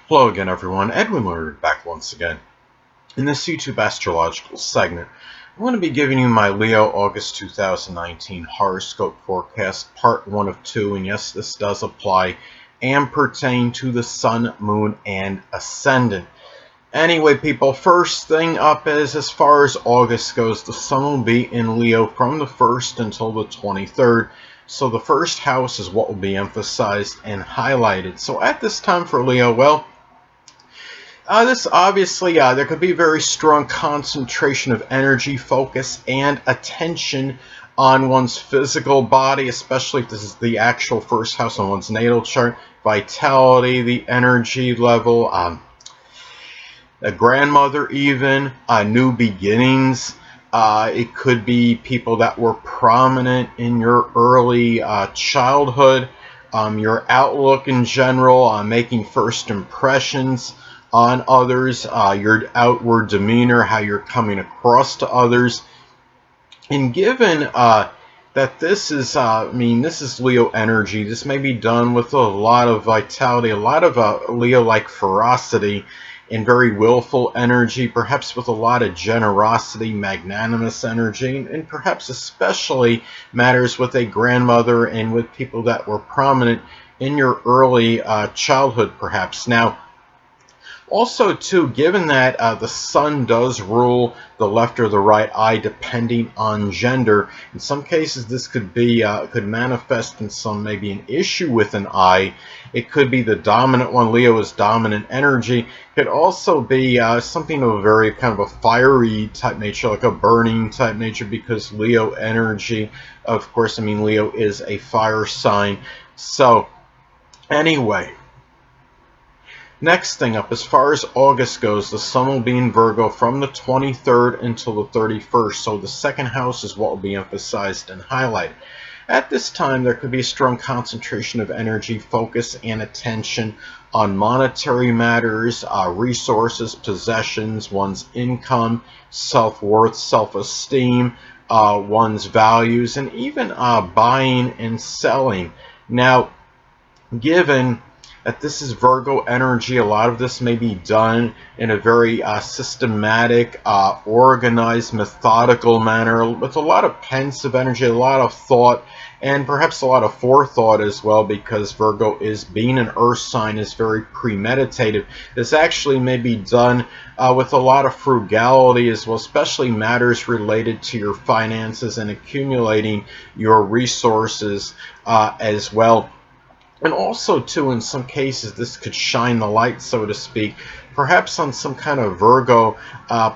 Hello again, everyone. Edwin Learnard back once again. In this YouTube astrological segment, I'm going to be giving you my Leo August 2019 horoscope forecast, part 1 of 2. And yes, this does apply and pertain to the Sun, Moon, and Ascendant. Anyway, people, first thing up is, as far as August goes, the Sun will be in Leo from the 1st until the 23rd. So the first house is what will be emphasized and highlighted. So at this time for Leo, well, this obviously, there could be a very strong concentration of energy, focus, and attention on one's physical body, especially if this is the actual first house on one's natal chart. Vitality, the energy level, a grandmother even, new beginnings. It could be people that were prominent in your early childhood, your outlook in general, making first impressions on others, your outward demeanor, how you're coming across to others. And given that this is, this is Leo energy, this may be done with a lot of vitality, a lot of Leo-like ferocity, and very willful energy, perhaps with a lot of generosity, magnanimous energy, and perhaps especially matters with a grandmother and with people that were prominent in your early childhood, perhaps. Now, also, too, given that the Sun does rule the left or the right eye, depending on gender, in some cases this could be could manifest in some maybe an issue with an eye. It could be the dominant one. Leo is dominant energy. Could also be something of a very kind of a fiery type nature, like a burning type nature, because Leo energy, of course, Leo is a fire sign. So, anyway. Next thing up, as far as August goes, the Sun will be in Virgo from the 23rd until the 31st. So the second house is what will be emphasized and highlighted. At this time, there could be a strong concentration of energy, focus, and attention on monetary matters, resources, possessions, one's income, self-worth, self-esteem, one's values, and even buying and selling. Now, given that this is Virgo energy, a lot of this may be done in a very systematic, organized, methodical manner, with a lot of pensive energy, a lot of thought, and perhaps a lot of forethought as well, because Virgo, is being an earth sign, is very premeditative. This actually may be done with a lot of frugality as well, especially matters related to your finances and accumulating your resources as well. And also, too, in some cases, this could shine the light, so to speak, perhaps on some kind of Virgo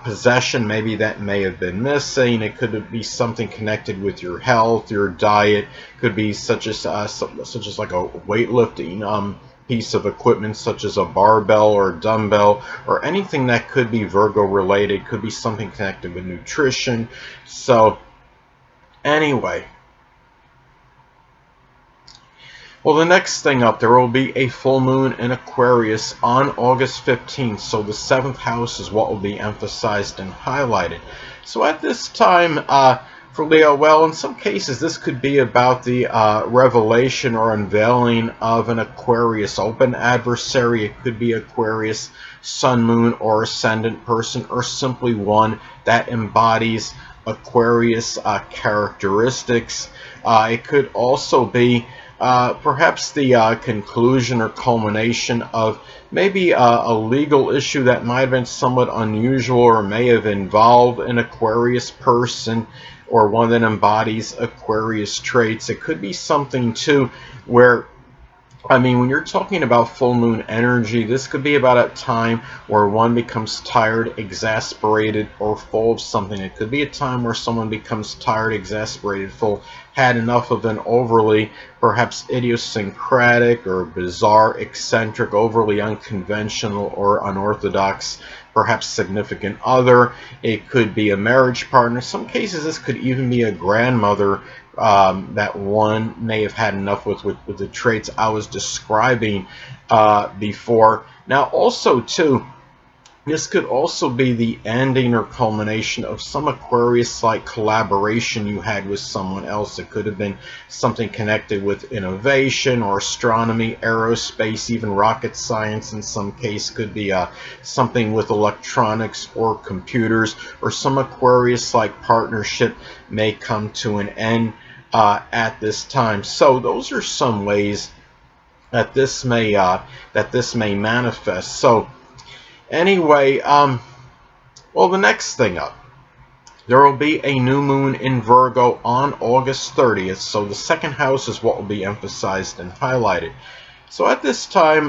possession, maybe that may have been missing. It could be something connected with your health, your diet. Could be such as like a weightlifting piece of equipment, such as a barbell or dumbbell, or anything that could be Virgo related. Could be something connected with nutrition. So, anyway. Well, the next thing up, there will be a full moon in Aquarius on August 15th, so the 7th house is what will be emphasized and highlighted. So at this time, for Leo, well, in some cases, this could be about the revelation or unveiling of an Aquarius open adversary. It could be Aquarius, Sun, Moon, or Ascendant person, or simply one that embodies Aquarius characteristics. It could also be perhaps the conclusion or culmination of maybe a legal issue that might have been somewhat unusual, or may have involved an Aquarius person, or one that embodies Aquarius traits. It could be something, too, where when you're talking about full moon energy, this could be about a time where one becomes tired, exasperated, or full of something. It could be a time where someone becomes tired, exasperated, full, had enough of an overly, perhaps idiosyncratic or bizarre, eccentric, overly unconventional or unorthodox, perhaps significant other. It could be a marriage partner. In some cases, this could even be a grandmother that one may have had enough with the traits I was describing before. Now, also, too, This could also be the ending or culmination of some Aquarius-like collaboration you had with someone else. It could have been something connected with innovation or astronomy, aerospace, even rocket science in some case. Could be something with electronics or computers, or some Aquarius-like partnership may come to an end at this time. So those are some ways that this may manifest. So anyway, well, the next thing up, there will be a new moon in Virgo on August 30th. So the second house is what will be emphasized and highlighted. So at this time,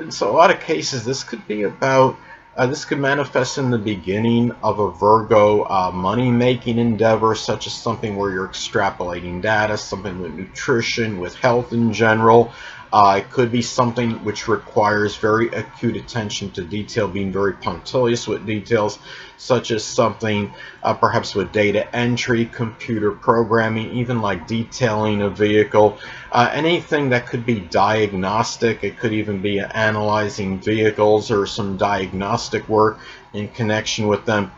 so a lot of cases, this could be about, this could manifest in the beginning of a Virgo money-making endeavor, such as something where you're extrapolating data, something with nutrition, with health in general. It could be something which requires very acute attention to detail, being very punctilious with details, such as something perhaps with data entry, computer programming, even like detailing a vehicle, anything that could be diagnostic. It could even be analyzing vehicles or some diagnostic work in connection with them.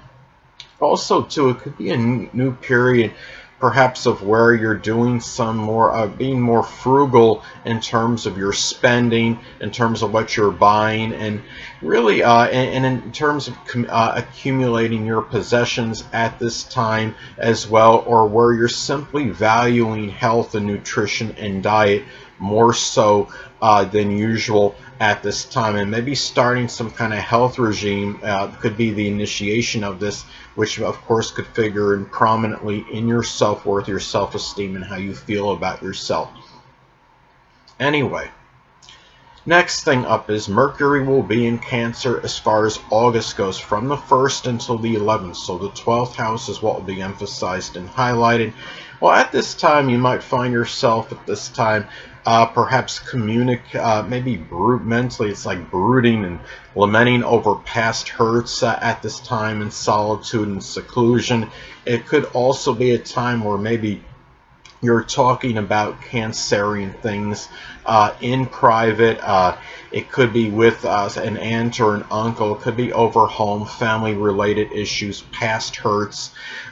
Also, too, it could be a new period, perhaps, of where you're doing some more, being more frugal in terms of your spending, in terms of what you're buying, and really, and in terms of accumulating your possessions at this time as well, or where you're simply valuing health and nutrition and diet more so than usual at this time, and maybe starting some kind of health regime could be the initiation of this, which of course could figure in prominently in your self-worth, your self-esteem, and how you feel about yourself. Anyway, next thing up is Mercury will be in Cancer as far as August goes, from the 1st until the 11th. So the 12th house is what will be emphasized and highlighted. Well, at this time, you might find yourself at this time perhaps maybe mentally, it's like brooding and lamenting over past hurts at this time in solitude and seclusion. It could also be a time where maybe you're talking about Cancerian things in private. It could be with an aunt or an uncle. It could be over home, family-related issues, past hurts.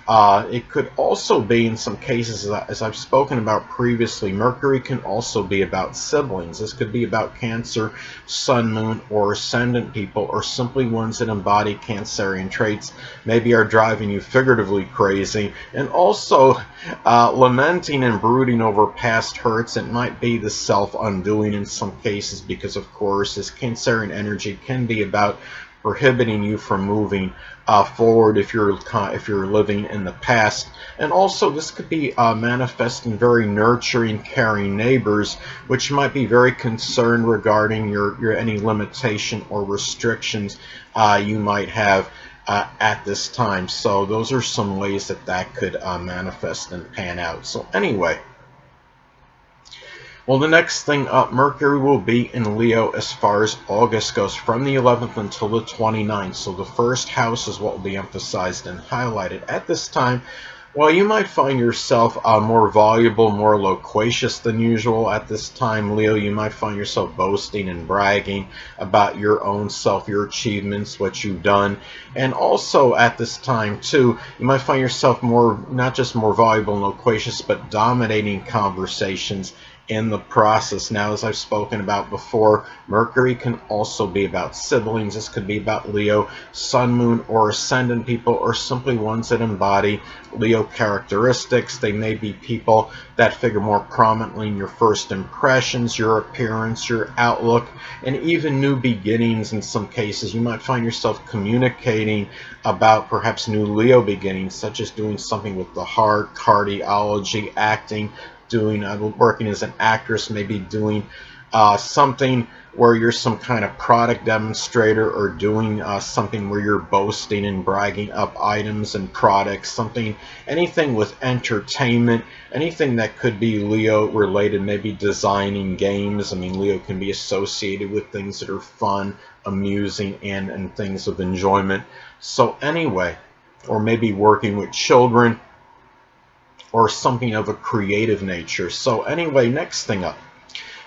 It could also be, in some cases, as I've spoken about previously, Mercury can also be about siblings. This could be about Cancer, Sun, Moon, or Ascendant people, or simply ones that embody Cancerian traits, maybe are driving you figuratively crazy, and also lamenting and brooding over past hurts. It might be the self-undoing in some cases, because of course this Cancerian energy can be about prohibiting you from moving forward if you're living in the past. And also this could be manifesting very nurturing, caring neighbors, which might be very concerned regarding your any limitation or restrictions you might have at this time. So those are some ways that could manifest and pan out. So anyway, well, the next thing up, Mercury will be in Leo as far as August goes, from the 11th until the 29th. So the first house is what will be emphasized and highlighted at this time. Well, you might find yourself more voluble, more loquacious than usual at this time, Leo. You might find yourself boasting and bragging about your own self, your achievements, what you've done. And also at this time, too, you might find yourself not just more voluble and loquacious, but dominating conversations in the process. Now, as I've spoken about before, Mercury can also be about siblings. This could be about Leo, Sun, Moon, or Ascendant people, or simply ones that embody Leo characteristics. They may be people that figure more prominently in your first impressions, your appearance, your outlook, and even new beginnings in some cases. You might find yourself communicating about perhaps new Leo beginnings, such as doing something with the heart, cardiology, acting, working as an actress, maybe doing something where you're some kind of product demonstrator, or doing something where you're boasting and bragging up items and products, anything with entertainment, anything that could be Leo related, maybe designing games. I mean, Leo can be associated with things that are fun, amusing, and things of enjoyment. So anyway, or maybe working with children, or something of a creative nature. So anyway, next thing up,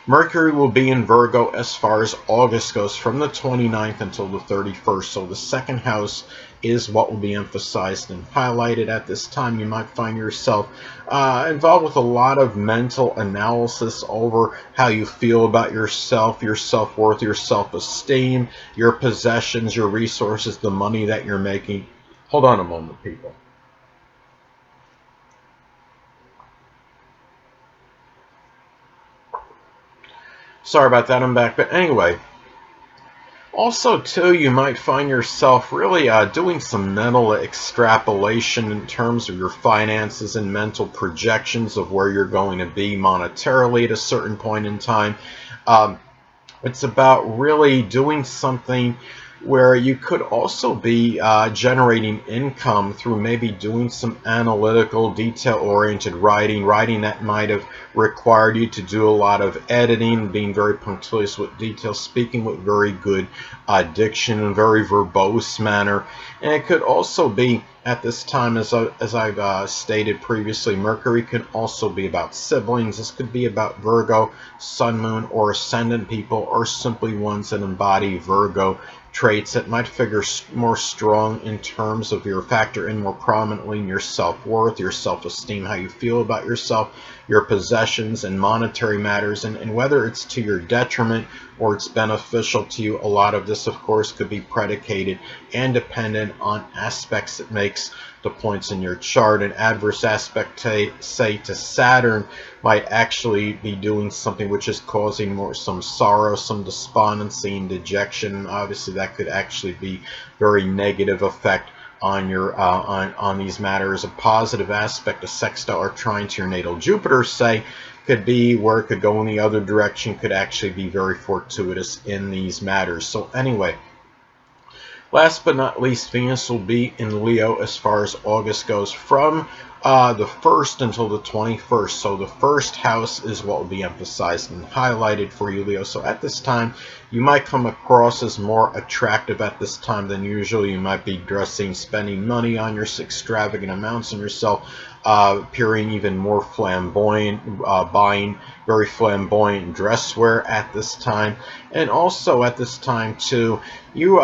Mercury will be in Virgo as far as August goes, from the 29th until the 31st. So the second house is what will be emphasized and highlighted at this time. You might find yourself involved with a lot of mental analysis over how you feel about yourself, your self-worth, your self-esteem, your possessions, your resources, the money that you're making. Hold on a moment, people. Sorry about that, I'm back. But anyway, also, too, you might find yourself really doing some mental extrapolation in terms of your finances and mental projections of where you're going to be monetarily at a certain point in time. Um, it's about really doing something where you could also be generating income through maybe doing some analytical, detail-oriented writing that might have required you to do a lot of editing, being very punctilious with detail, speaking with very good diction and very verbose manner. And it could also be at this time, as I've stated previously, Mercury can also be about siblings. This could be about Virgo, Sun, Moon, or Ascendant people, or simply ones that embody Virgo traits that might figure more strong in terms of your factor in more prominently in your self-worth, your self-esteem, how you feel about yourself, your possessions and monetary matters, and whether it's to your detriment or it's beneficial to you. A lot of this, of course, could be predicated and dependent on aspects that makes the points in your chart. An adverse aspect, say to Saturn, might actually be doing something which is causing some sorrow, some despondency and dejection. Obviously, that could actually be very negative effect on your on these matters. A positive aspect, a sextile or trine to your natal Jupiter, say, could be where it could go in the other direction, could actually be very fortuitous in these matters. So anyway, last but not least, Venus will be in Leo as far as August goes, from the 1st until the 21st. So the first house is what will be emphasized and highlighted for you, Leo. So at this time, you might come across as more attractive at this time than usual. You might be dressing, spending money on your extravagant amounts on yourself, appearing even more flamboyant, buying very flamboyant dress wear at this time. And also at this time too, you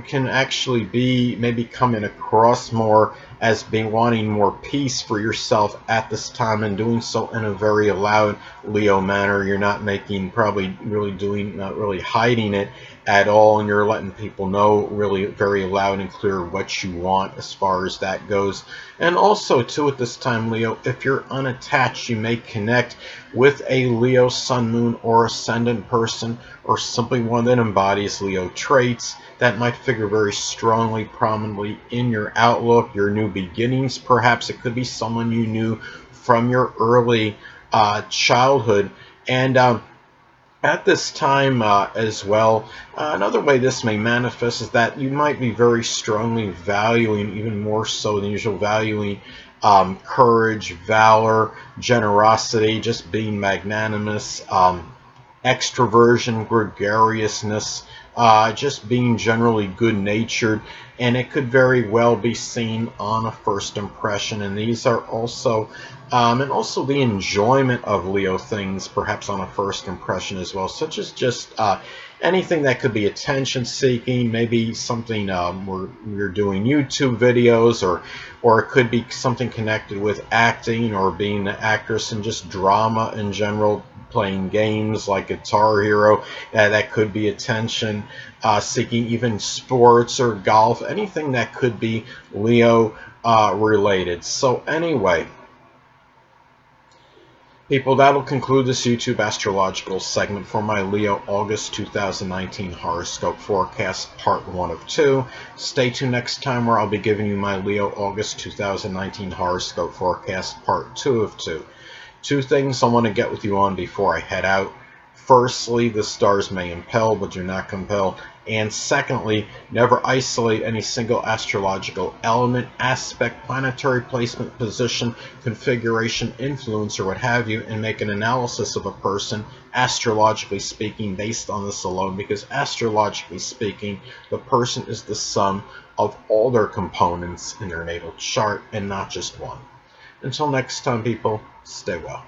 can actually be maybe coming across more as being wanting more peace for yourself at this time, and doing so in a very loud Leo manner. You're not making, probably really doing, not really hiding it at all, and you're letting people know really very loud and clear what you want as far as that goes. And also too, at this time, Leo, if you're unattached, you may connect with a Leo Sun, Moon, or Ascendant person, or simply one that embodies Leo traits that might figure very strongly, prominently in your outlook, your new beginnings. Perhaps it could be someone you knew from your early childhood. And at this time as well, another way this may manifest is that you might be very strongly valuing, even more so than usual, valuing courage, valor, generosity, just being magnanimous, extroversion, gregariousness, just being generally good-natured, and it could very well be seen on a first impression. And these are also, and also the enjoyment of Leo things, perhaps on a first impression as well, such as just anything that could be attention-seeking, maybe something where you're doing YouTube videos, or it could be something connected with acting or being an actress, and just drama in general, playing games like Guitar Hero. That could be attention seeking, even sports or golf, anything that could be Leo related. So anyway, people, that'll conclude this YouTube astrological segment for my Leo August 2019 horoscope forecast, part 1 of 2. Stay tuned next time, where I'll be giving you my Leo August 2019 horoscope forecast, part 2 of 2. Two things I want to get with you on before I head out. Firstly, the stars may impel, but do not compel. And secondly, never isolate any single astrological element, aspect, planetary placement, position, configuration, influence, or what have you, and make an analysis of a person, astrologically speaking, based on this alone, because astrologically speaking, the person is the sum of all their components in their natal chart, and not just one. Until next time, people, stay well.